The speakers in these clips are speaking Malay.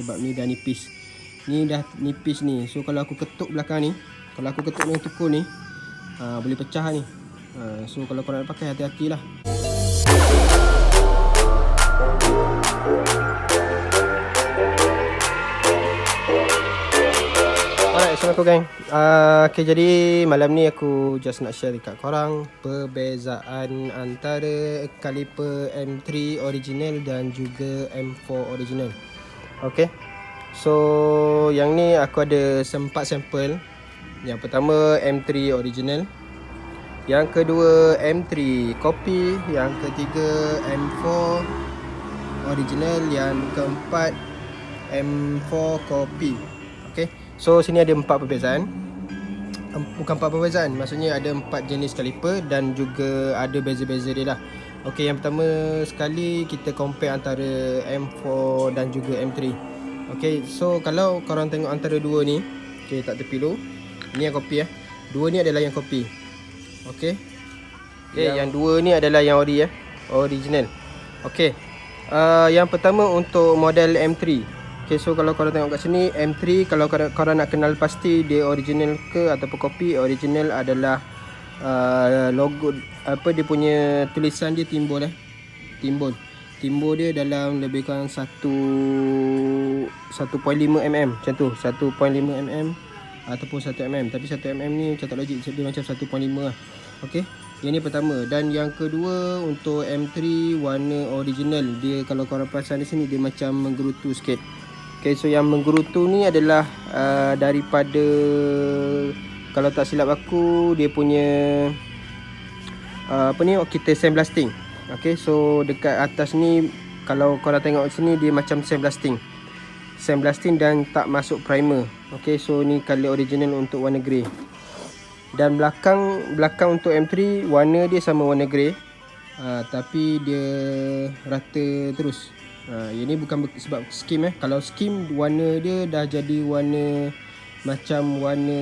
sebab ni dah nipis. Ni dah nipis ni. So kalau aku ketuk belakang ni, kalau aku ketuk dengan tukul ni, boleh pecah ni. So kalau korang nak pakai, hati-hatilah. Alright, assalamualaikum gang. Okay, jadi malam ni aku just nak share dekat korang perbezaan antara kaliper M3 original dan juga M4 original. Okay, so yang ni aku ada 4 sampel. Yang pertama M3 original, yang kedua M3 copy, yang ketiga M4 original, yang keempat M4 copy. Okay, so sini ada 4 perbezaan. Bukan 4 perbezaan, maksudnya ada 4 jenis kaliper dan juga ada beza-beza dia lah. Okay, yang pertama sekali kita compare antara M4 dan juga M3. Okay, so kalau korang tengok antara dua ni, okay, tak tepi dulu. Ni yang copy . Dua ni adalah yang copy. Okay, yang dua ni adalah yang original. Okay, yang pertama untuk model M3. Okay, so kalau korang tengok kat sini M3, kalau korang nak kenal pasti dia original ke ataupun copy, original adalah logo, dia punya tulisan dia timbul timbul dia dalam lebih kurang 1.5 mm macam tu, 1.5 mm ataupun 1 mm, tapi 1 mm ni macam tak logik, dia macam 1.5 lah. Okey, yang ni pertama. Dan yang kedua untuk M3 warna original, dia kalau korang perasan di sini dia macam menggerutu sikit. Okey, so yang menggerutu ni adalah daripada, kalau tak silap aku, dia punya kita sandblasting. Okey, so dekat atas ni kalau korang tengok sini dia macam sandblasting dan tak masuk primer. Okey, so ni color original untuk warna grey. Dan belakang untuk M3 warna dia sama warna grey, tapi dia rata terus. Yang ni bukan sebab skim . Kalau skim warna dia dah jadi warna macam warna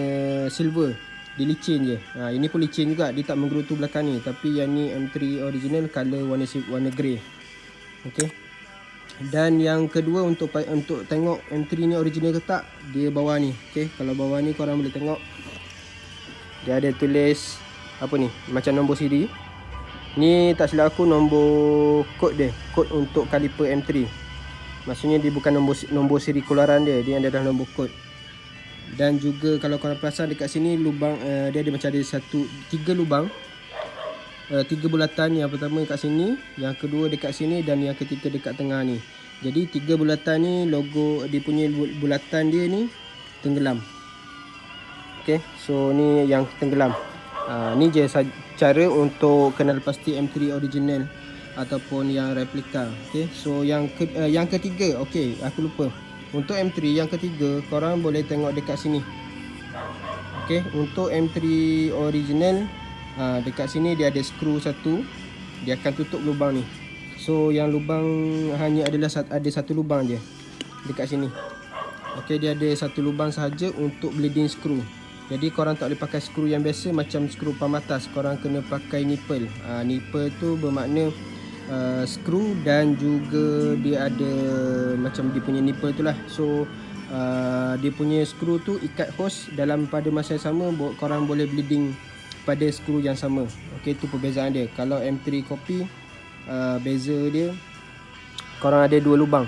silver, dia licin je. Ini pun licin juga, dia tak menggerutu belakang ni. Tapi yang ni M3 original color warna grey. Okey. Dan yang kedua untuk tengok M3 ni original ke tak, dia bawah ni. Okey, kalau bawah ni korang boleh tengok dia ada tulis apa ni, macam nombor siri. Ni tak silap aku nombor kod dia, kod untuk kaliper M3. Maksudnya dia bukan nombor siri keluaran dia adalah nombor kod. Dan juga kalau korang perasan dekat sini lubang, dia ada macam ada 3 lubang, 3 bulatan. Yang pertama dekat sini, yang kedua dekat sini dan yang ketiga dekat tengah ni. Jadi 3 bulatan ni logo dia punya bulatan dia ni tenggelam. Okay, so ni yang tenggelam. Ni je cara untuk kenal pasti M3 original ataupun yang replika. Okay, so yang ketiga, okay, aku lupa. Untuk M3 yang ketiga, korang boleh tengok dekat sini. Okay, untuk M3 original, dekat sini dia ada skru satu, dia akan tutup lubang ni. So yang lubang hanya adalah ada satu lubang je dekat sini. Okay, dia ada satu lubang sahaja untuk bleeding screw. Jadi korang tak boleh pakai skru yang biasa macam skru pematas, korang kena pakai nipple. Nipple tu bermakna skru dan juga dia ada macam dia punya nipple tu lah. So dia punya skru tu ikat hose dalam pada masa yang sama, korang boleh bleeding pada skru yang sama. Okey, tu perbezaan dia. Kalau M3 copy, beza dia korang ada 2 lubang.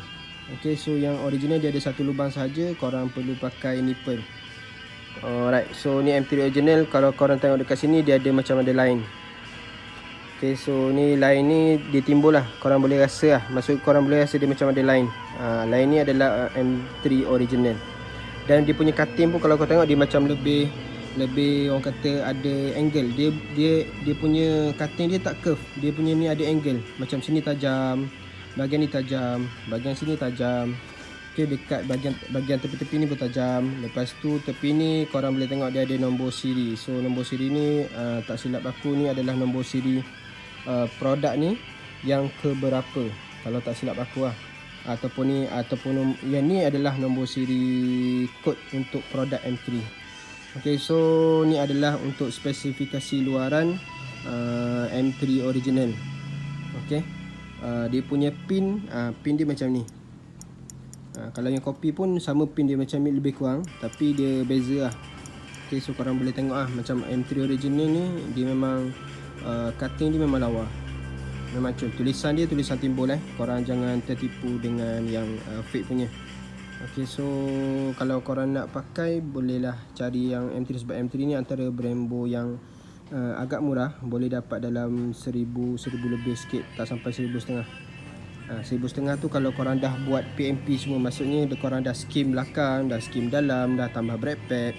Okey, so yang original dia ada 1 lubang sahaja, korang perlu pakai nipple. Alright, so ni M3 original. Kalau korang tengok dekat sini dia ada macam ada line. Okay, so ni line ni dia timbul lah, korang boleh rasa lah. Maksud korang boleh rasa dia macam ada line. Line ni adalah M3 original. Dan dia punya cutting pun kalau kau tengok dia macam lebih orang kata ada angle. Dia punya cutting dia tak curve. Dia punya ni ada angle. Macam sini tajam, bahagian ni tajam, bahagian sini tajam. Okay, dekat bahagian tepi-tepi ni pun tajam. Lepas tu tepi ni korang boleh tengok dia ada nombor siri. So nombor siri ni tak silap aku ni adalah nombor siri produk ni yang keberapa, kalau tak silap aku lah. Ataupun yang ni adalah nombor siri kod untuk produk M3. Okay, so ni adalah untuk spesifikasi luaran M3 original. Okay, dia punya pin dia macam ni. Kalau yang kopi pun sama pin dia macam ni lebih kurang, tapi dia beza lah. Okay, so korang boleh tengok macam M3 original ni dia memang cutting dia memang lawa. Memang tulisan dia tulisan timbul korang jangan tertipu dengan yang fake punya. Okay, so kalau korang nak pakai bolehlah cari yang M3, sebab M3 ni antara Brembo yang agak murah, boleh dapat dalam 1000 lebih sikit, tak sampai 1500. 1500 tu kalau korang dah buat PMP semua, maksudnya korang dah skim belakang, dah skim dalam, dah tambah brake pad.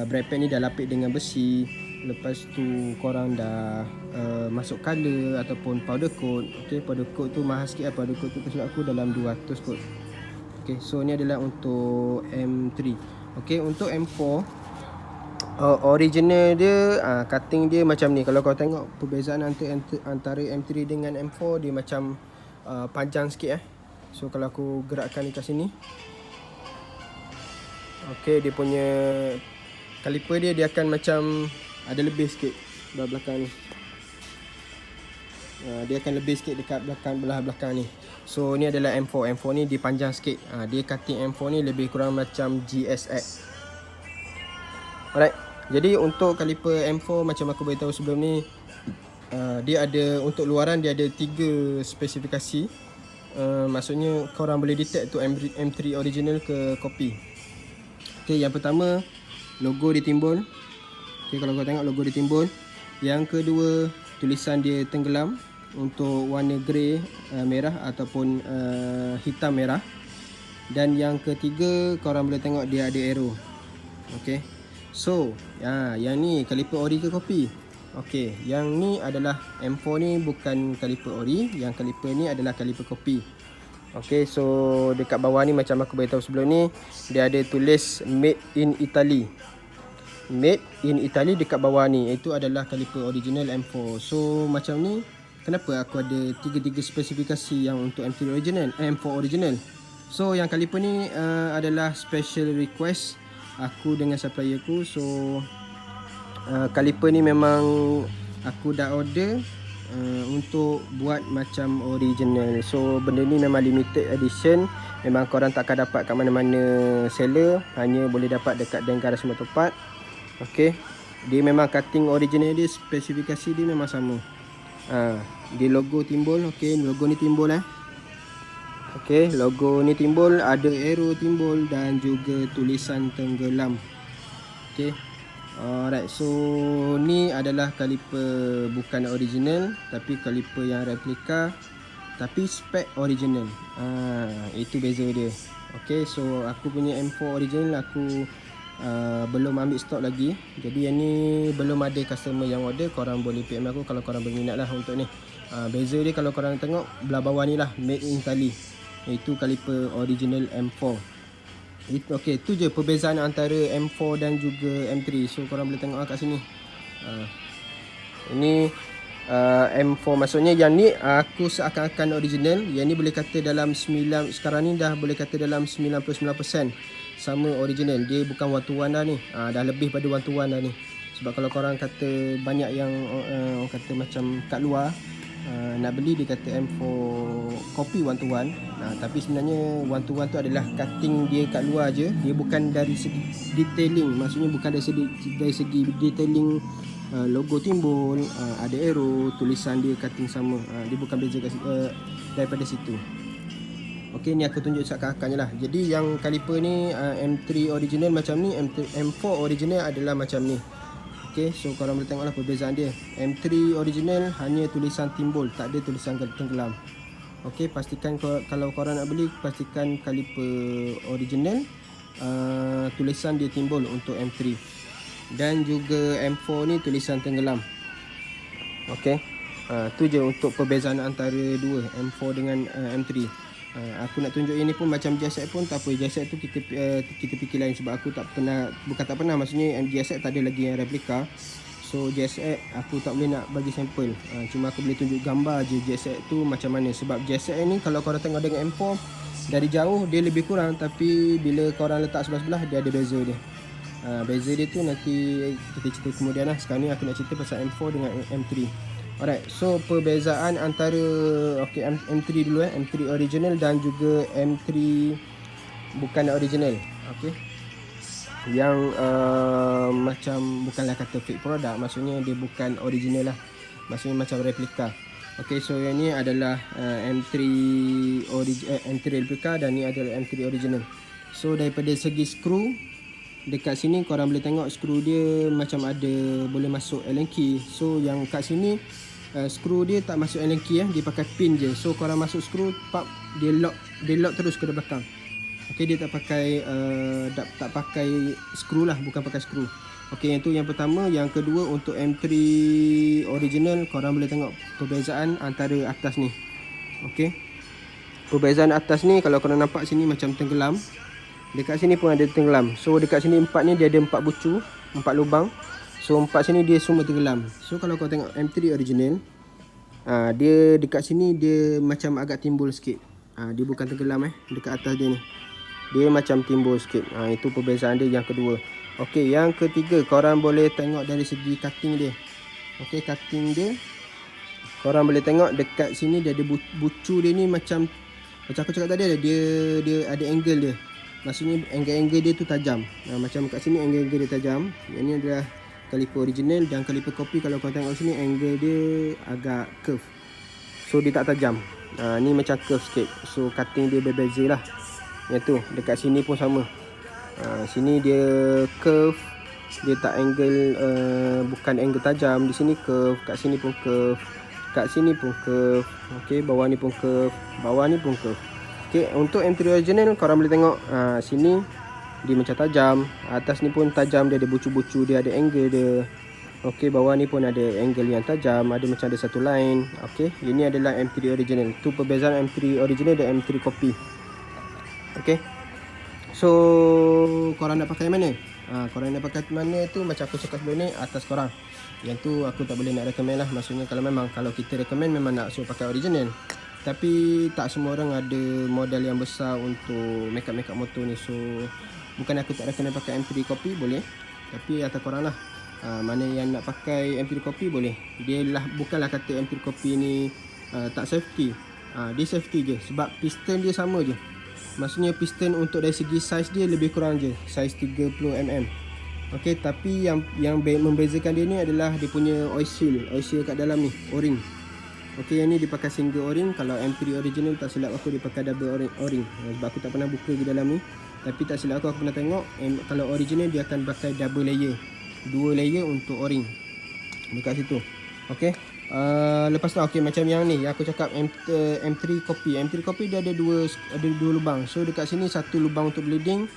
Brake pad ni dah lapik dengan besi. Lepas tu korang dah masuk color ataupun powder coat. Okay, powder coat tu mahal sikit lah. Powder coat tu silap aku dalam 200 kot. Okay, so ni adalah untuk M3. Okay, untuk M4 original dia cutting dia macam ni. Kalau kau tengok perbezaan antara M3 dengan M4, dia macam panjang sikit So kalau aku gerakkan ni kat sini, okay, dia punya kaliper dia akan macam ada lebih sikit belah belakang ni. Dia akan lebih sikit dekat belakang, belah belakang ni. So ni adalah M4. M4 ni dia panjang sikit. Dia cutting M4 ni lebih kurang macam GSX. Alright. Jadi untuk kaliper M4 macam aku beritahu sebelum ni, dia ada untuk luaran dia ada 3 spesifikasi. Maksudnya korang boleh detect tu M3 original ke copy. Okay, yang pertama logo dia timbul. Okay, kalau kau tengok logo dia timbul. Yang kedua tulisan dia tenggelam untuk warna grey, merah ataupun hitam merah. Dan yang ketiga korang boleh tengok dia ada arrow. Okay, so yang ni kaliper ori ke copy? Okay, yang ni adalah M4 ni bukan kaliper ori, yang kaliper ni adalah kaliper copy. Okay, so dekat bawah ni macam aku beritahu sebelum ni, dia ada tulis made in Italy. Made in Italy dekat bawah ni, itu adalah kaliper original M4. So macam ni, kenapa aku ada 3 spesifikasi yang untuk M3 original, M4 original. So yang kaliper ni adalah special request aku dengan supplier aku. So kaliper ni memang aku dah order untuk buat macam original. So benda ni memang limited edition. Memang korang takkan dapat kat mana-mana seller, hanya boleh dapat dekat Dengkara semua tempat. Okay, dia memang cutting original dia, spesifikasi dia memang sama. Dia logo timbul. Okay, logo ni timbul Okay, logo ni timbul, ada arrow timbul dan juga tulisan tenggelam. Okay, alright, so ni adalah kaliper bukan original, tapi kaliper yang replika, tapi spek original. Itu beza dia. Okay, so aku punya M4 original aku belum ambil stok lagi. Jadi yang ni belum ada customer yang order. Korang boleh PM aku kalau korang berminat lah untuk ni. Beza dia kalau korang tengok belah bawah ni lah, made in Italy. Itu kaliper original M4. Okay, tu je perbezaan antara M4 dan juga M3. So korang boleh tengok kat sini. Ini M4, maksudnya yang ni aku seakan-akan original. Yang ni boleh kata dalam 9, sekarang ni dah boleh kata dalam 99% sama original. Dia bukan one to one dah ni. Dah lebih pada one to one dah ni. Sebab kalau korang kata banyak yang orang kata macam kat luar nak beli, dia kata M4 copy one to one. Tapi sebenarnya one to one tu adalah cutting dia kat luar je. Dia bukan dari segi detailing. Maksudnya bukan dari segi detailing, logo timbul, ada arrow, tulisan dia cutting sama. Dia bukan beza daripada situ. Okay, ni aku tunjuk seakan-akan je lah. Jadi yang kaliper ni M3 original macam ni, M4 original adalah macam ni. Okay, so korang boleh tengoklah perbezaan dia. M3 original hanya tulisan timbul, tak ada tulisan tenggelam. Okay, pastikan kalau korang nak beli, pastikan kaliper original tulisan dia timbul untuk M3. Dan juga M4 ni tulisan tenggelam. Okay, tu je untuk perbezaan antara dua, M4 dengan M3. Aku nak tunjuk ini pun macam GSX pun tak apa. GSX tu kita fikir lain, sebab aku tak pernah, bukan tak pernah, maksudnya GSX tak ada lagi yang replika. So GSX aku tak boleh nak bagi sampel. Cuma aku boleh tunjuk gambar je GSX tu macam mana. Sebab GSX ni kalau korang tengok dengan M4 dari jauh dia lebih kurang, tapi bila korang letak sebelah-sebelah dia ada beza dia. Beza dia tu nanti kita cerita kemudian lah. Sekarang ni aku nak cerita pasal M4 dengan M3. Alright, so perbezaan antara M3 dulu, M3 original dan juga M3 bukan original. Okey. Yang macam bukanlah kata fake product, maksudnya dia bukan original lah. Maksudnya macam replika. Okey, so yang ni adalah M3 M3 replika dan ni adalah M3 original. So daripada segi skru, dekat sini korang boleh tengok skru dia macam ada boleh masuk Allen key. So yang kat sini skru dia tak masuk Allen key dia pakai pin je. So korang masuk skru, pap, dia lock terus ke belakang. Okey, dia tak pakai tak pakai skru lah, bukan pakai skru. Okey, yang tu yang pertama. Yang kedua, untuk M3 original, korang boleh tengok perbezaan antara atas ni. Okey, perbezaan atas ni kalau korang nampak sini macam tenggelam, dekat sini pun ada tenggelam. So dekat sini 4 ni dia ada 4 bucu, 4 lubang. So 4 sini dia semua tenggelam. So kalau kau tengok M3 original, dia dekat sini dia macam agak timbul sikit. Dia bukan tenggelam dekat atas dia ni. Dia macam timbul sikit. Itu perbezaan dia yang kedua. Okey, yang ketiga, korang boleh tengok dari segi cutting dia. Okey, cutting dia, korang boleh tengok dekat sini dia ada bucu dia ni macam aku cakap tadi, dia ada angle dia. Maksudnya angle dia tu tajam. Macam kat sini angle dia tajam. Yang ni adalah kaliper original, dan kaliper copy kalau korang tengok sini angle dia agak curve. So dia tak tajam. Ni macam curve sikit. So cutting dia berbeza lah. Yang tu dekat sini pun sama. Sini dia curve, dia tak angle, bukan angle tajam. Di sini curve, kat sini pun curve, kat sini pun curve. Okey, bawah ni pun curve, bawah ni pun curve. Okey, untuk M3 original korang boleh tengok sini dia macam tajam, atas ni pun tajam, dia ada bucu-bucu, dia ada angle dia. Okey, bawah ni pun ada angle yang tajam, ada macam ada satu line. Okey, ini adalah M3 original. Tu perbezaan M3 original dan M3 copy. Okey, so korang nak pakai mana? Korang nak pakai mana tu macam aku cakap sebelum ni, atas korang. Yang tu aku tak boleh nak recommend lah. Maksudnya kalau kita recommend memang nak suruh pakai original. Tapi tak semua orang ada modal yang besar untuk make up motor ni. So bukan aku tak recommend pakai M3 copy, boleh. Tapi atas korang lah. Mana yang nak pakai M3 copy boleh. Dia lah, bukanlah kata M3 copy ni tak safety. Dia safety je sebab piston dia sama je. Maksudnya piston untuk dari segi saiz dia lebih kurang je, saiz 30mm. Okey, tapi yang membezakan dia ni adalah dia punya oil seal kat dalam ni, O-ring. Okey, yang ni dia pakai single O-ring. Kalau M3 original tak silap aku dia pakai double O-ring. Sebab aku tak pernah buka di dalam ni. Tapi tak silap aku pernah tengok kalau original dia akan pakai double layer. 2 layer untuk O-ring dekat situ. Okey. Lepas tu okey, macam yang ni yang aku cakap M3 copy. M3 copy dia ada dua lubang. So dekat sini satu lubang untuk bleeding,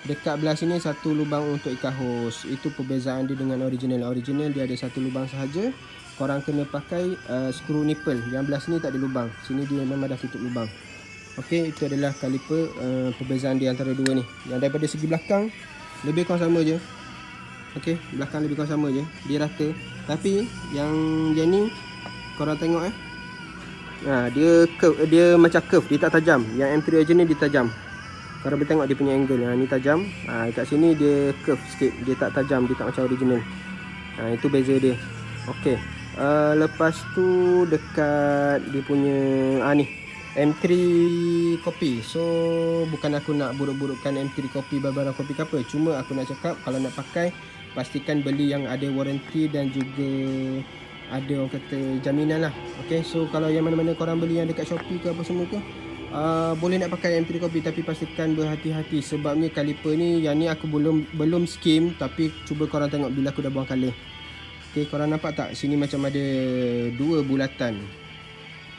dekat belah sini satu lubang untuk ikat hose. Itu perbezaan dia dengan original. Original dia ada satu lubang sahaja. Korang kena pakai skru nipple. Yang belah sini tak ada lubang. Sini dia memang dah tutup lubang. Okey, itu adalah kaliper perbezaan dia antara dua ni. Yang daripada segi belakang lebih kurang sama je. Okey, belakang lebih kurang sama je. Dia rata. Tapi yang ni korang tengok dia macam curve, dia tak tajam. Yang M3 original dia tajam. Korang boleh tengok dia punya angle. Ni tajam. Kat sini dia curve sikit, dia tak tajam, dia tak macam original. Itu beza dia. Okey. Lepas tu dekat dia punya ni M3 copy. So bukan aku nak buruk-burukkan M3 copy, barang copy ke apa. Cuma aku nak cakap kalau nak pakai, pastikan beli yang ada warranty dan juga ada orang kata jaminan lah. Okay, so kalau yang mana-mana korang beli yang dekat Shopee ke apa semua tu, boleh nak pakai M3 copy, tapi pastikan berhati-hati. Sebabnya kaliper ni, yang ni aku belum skim, tapi cuba korang tengok bila aku dah buang colour. Okay, korang nampak tak? Sini macam ada 2 bulatan.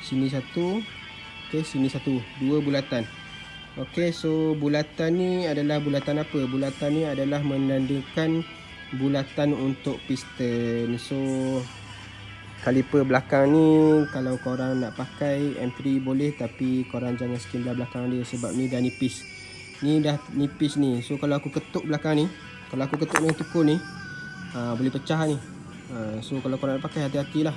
Sini satu, okay, sini satu, 2 bulatan. Okay, so bulatan ni adalah bulatan apa? Bulatan ni adalah menandakan bulatan untuk piston. So kaliper belakang ni kalau korang nak pakai M3 boleh, tapi korang jangan skim belah belakang dia sebab ni dah nipis. Ni dah nipis ni. So kalau aku ketuk belakang ni, kalau aku ketuk dengan tukul ni, boleh pecah ni. So kalau korang nak pakai, hati-hatilah.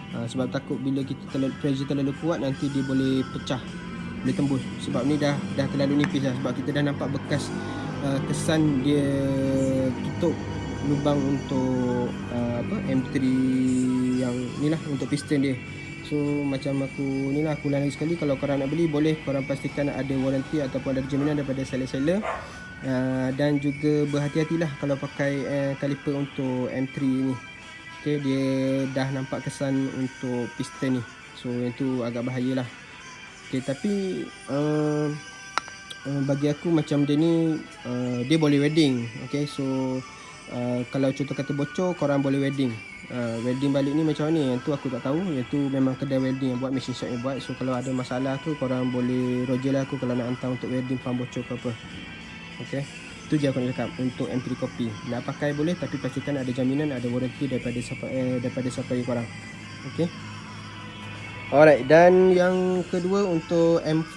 Sebab takut bila kita pressure terlalu kuat, nanti dia boleh pecah, boleh tembus. Sebab ni dah terlalu nipis lah. Sebab kita dah nampak bekas kesan dia tutup lubang untuk M3 yang ni lah, untuk piston dia. So macam aku ni lah, aku ulang lagi sekali, kalau korang nak beli boleh korang pastikan ada warranty ataupun ada jaminan daripada seller-seller. Dan juga berhati-hatilah kalau pakai kaliper untuk M3 ni. Okay, dia dah nampak kesan untuk piston ni, so yang tu agak bahaya lah. Okay, tapi bagi aku macam dia ni dia boleh welding. Okay, so kalau contoh kata bocor, korang boleh welding. Welding balik ni macam mana, yang tu aku tak tahu. Yang tu memang kedai welding yang buat, machine shop yang buat. So kalau ada masalah tu, korang boleh roger lah aku kalau nak hantar untuk welding pump bocor ke apa. Okay, tu je aku nak cakap untuk M3 Copy. Nak pakai boleh, tapi pastikan ada jaminan, ada warranty daripada supplier korang. Okay, alright. Dan yang kedua untuk M4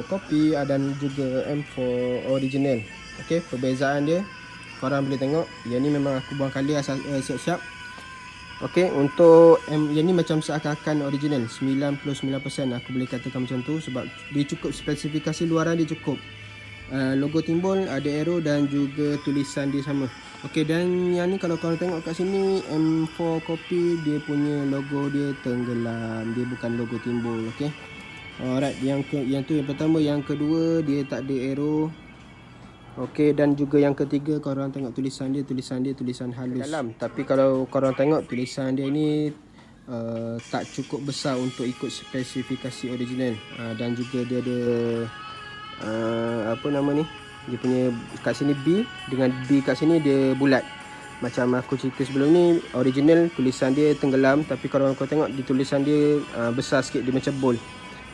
Copy dan juga M4 original. Okay, perbezaan dia korang boleh tengok. Yang ni memang aku buang kali siap-siap. Okay, untuk yang ni macam seakan-akan original 99% aku boleh katakan macam tu, sebab dia cukup spesifikasi luaran dia cukup. Logo timbul, ada arrow dan juga tulisan dia sama. Okey, dan yang ni kalau korang tengok kat sini M4 Copy, dia punya logo dia tenggelam, dia bukan logo timbul. Okey, alright. Yang tu yang pertama. Yang kedua, dia tak ada arrow. Okey, dan juga yang ketiga, korang tengok tulisan halus dalam. Tapi kalau korang tengok tulisan dia ni tak cukup besar untuk ikut spesifikasi original. Dan juga dia ada apa nama ni, dia punya kat sini B, dengan B kat sini dia bulat. Macam aku cerita sebelum ni, original tulisan dia tenggelam, tapi kalau kau tengok di tulisan dia besar sikit, dia macam bold.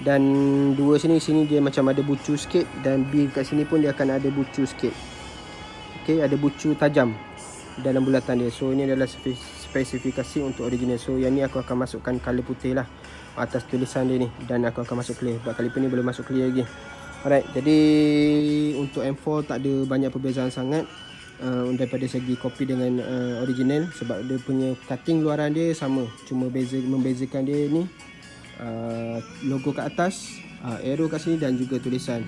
Dan dua sini dia macam ada bucu sikit, dan B kat sini pun dia akan ada bucu sikit. Okey, ada bucu tajam dalam bulatan dia. So ini adalah spesifikasi untuk original. So yang ni aku akan masukkan color putih lah atas tulisan dia ni, dan aku akan masuk clear. Sebab kali ni boleh masuk clear lagi. Alright, jadi untuk M4 tak ada banyak perbezaan sangat daripada segi copy dengan original, sebab dia punya cutting luaran dia sama. Cuma membezakan dia ni logo kat atas, arrow kat sini dan juga tulisan.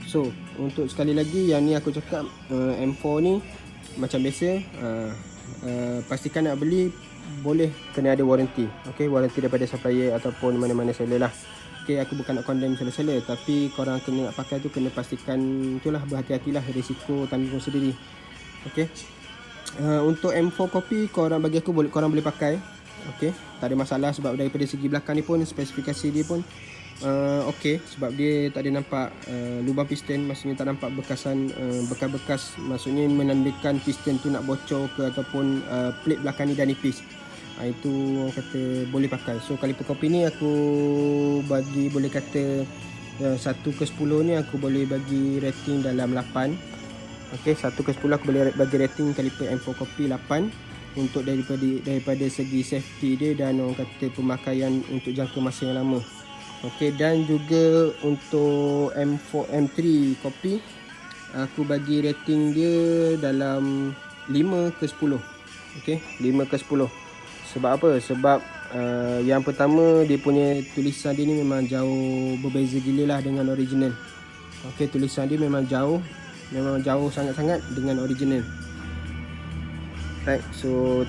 So untuk sekali lagi, yang ni aku cakap M4 ni macam biasa, pastikan nak beli boleh kena ada warranty. Okay, warranty daripada supplier ataupun mana-mana seller lah. Okay, aku bukan nak condemn seller-seller, tapi korang kena nak pakai tu kena pastikan itulah, berhati-hatilah, risiko tanggung sendiri. Okay, untuk M4 Copy bagi aku korang boleh pakai. Okay, tak ada masalah, sebab daripada segi belakang ni pun spesifikasi dia pun okay, sebab dia tak ada nampak lubang piston, maksudnya tak nampak bekasan bekas-bekas, maksudnya menandakan piston tu nak bocor ke ataupun plate belakang ni dah nipis. Itu orang kata boleh pakai. So kaliper kopi ni aku bagi, boleh kata 1 ke 10 ni aku boleh bagi rating dalam 8. Okay, 1 ke 10 aku boleh bagi rating kaliper M4 Copy 8 untuk daripada segi safety dia dan orang kata pemakaian untuk jangka masa yang lama. Okay, dan juga untuk M3 Copy aku bagi rating dia dalam 5 ke 10. Okay, 5 ke 10. Sebab apa? Sebab yang pertama, dia punya tulisan dia ni memang jauh berbeza gila lah dengan original. Okay, tulisan dia memang jauh sangat-sangat dengan original. Right, so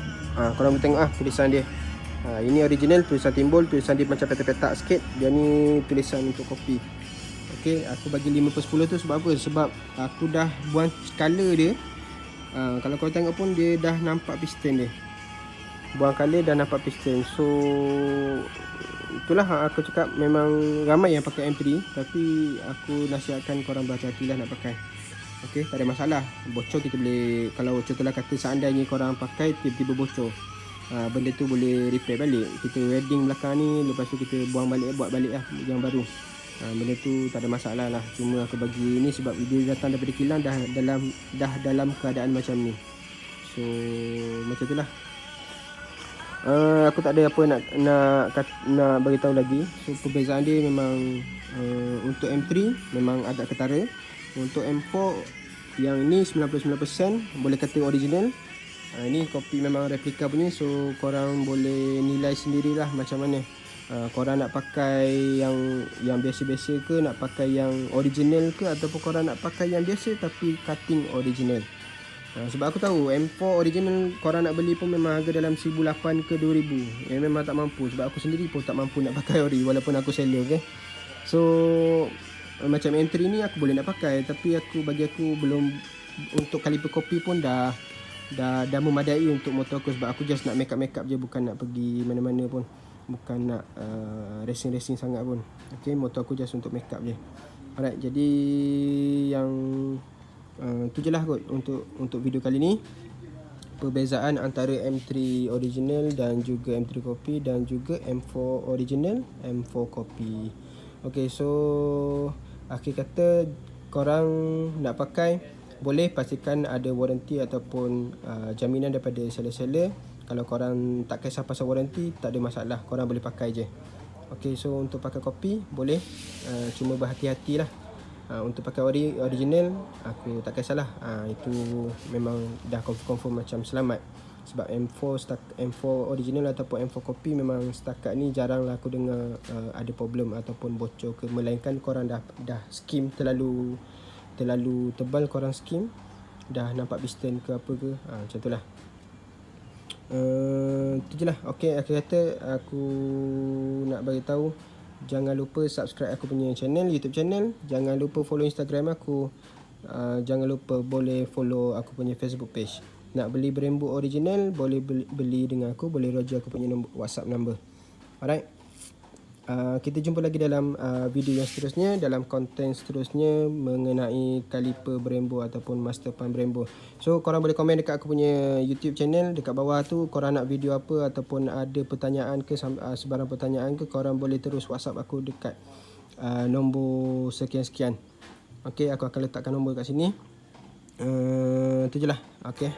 korang boleh tengok tulisan dia. Ini original, tulisan timbul, tulisan dia macam petak-petak sikit. Dia ni tulisan untuk kopi. Okay, aku bagi 5 per 10 tu sebab apa? Sebab aku dah buang color dia. Kalau korang tengok pun dia dah nampak piston dia. Buang color dan nampak piston. So itulah aku cakap, memang ramai yang pakai M3, tapi aku nasihatkan korang berhati-hatilah nak pakai. Okey, tak ada masalah. Bocor kita boleh, kalau contohlah kata seandainya korang pakai tiba-tiba bocor, benda tu boleh repair balik. Kita welding belakang ni, lepas tu kita buat balik lah yang baru. Benda tu tak ada masalah lah. Cuma aku bagi ni sebab dia datang daripada kilang dah dalam keadaan macam ni. So macam tu lah. Aku tak ada apa nak bagi tahu lagi. So perbezaan dia memang untuk M3 memang agak ketara. Untuk M4 yang ni 99% boleh kata original. Ini kopi memang replika punya. So korang boleh nilai sendirilah macam mana. Korang nak pakai yang biasa-biasa ke, nak pakai yang original ke, ataupun korang nak pakai yang biasa tapi cutting original. Sebab aku tahu M4 original korang nak beli pun memang harga dalam 1,800 ke 2,000. Memang tak mampu. Sebab aku sendiri pun tak mampu nak pakai ori walaupun aku seller, okay. So macam M3 ni aku boleh nak pakai, tapi bagi aku belum, untuk kaliper kopi pun dah memadai untuk motor aku. Sebab aku just nak make up je, bukan nak pergi mana-mana pun, bukan nak racing sangat pun. Okay, motor aku just untuk make up je. Alright, jadi yang tu je lah kot untuk video kali ni. Perbezaan antara M3 original dan juga M3 copy dan juga M4 original, M4 copy. Okay, so akhir kata, korang nak pakai boleh pastikan ada warranty ataupun jaminan daripada seller-seller. Kalau korang tak kisah pasal warranty, tak ada masalah, korang boleh pakai je. Okay, so untuk pakai copy boleh, cuma berhati-hatilah. Untuk pakai original, aku tak kisahlah. Itu memang dah confirm macam selamat. Sebab M4 original ataupun M4 copy memang setakat ni jarang lah aku dengar ada problem ataupun bocor ke, melainkan korang dah skim terlalu tebal, korang skim dah nampak piston ke apa ke, macam tu lah. Tu je lah. Okay, akhir kata aku nak bagi tahu, jangan lupa subscribe aku punya channel, YouTube channel. Jangan lupa follow Instagram aku. Jangan lupa boleh follow aku punya Facebook page. Nak beli Brembo original, boleh beli dengan aku, boleh roger aku punya WhatsApp number. Alright. Kita jumpa lagi dalam video yang seterusnya, dalam konten seterusnya mengenai kaliper Brembo ataupun master pan Brembo. So korang boleh komen dekat aku punya YouTube channel, dekat bawah tu korang nak video apa ataupun ada pertanyaan ke, sebarang pertanyaan ke, korang boleh terus WhatsApp aku dekat nombor sekian-sekian. Okay, aku akan letakkan nombor kat sini. Tu je lah. Okay,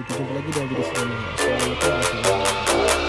kita jumpa lagi dalam video seterusnya. Assalamualaikum warahmatullahi wabarakatuh.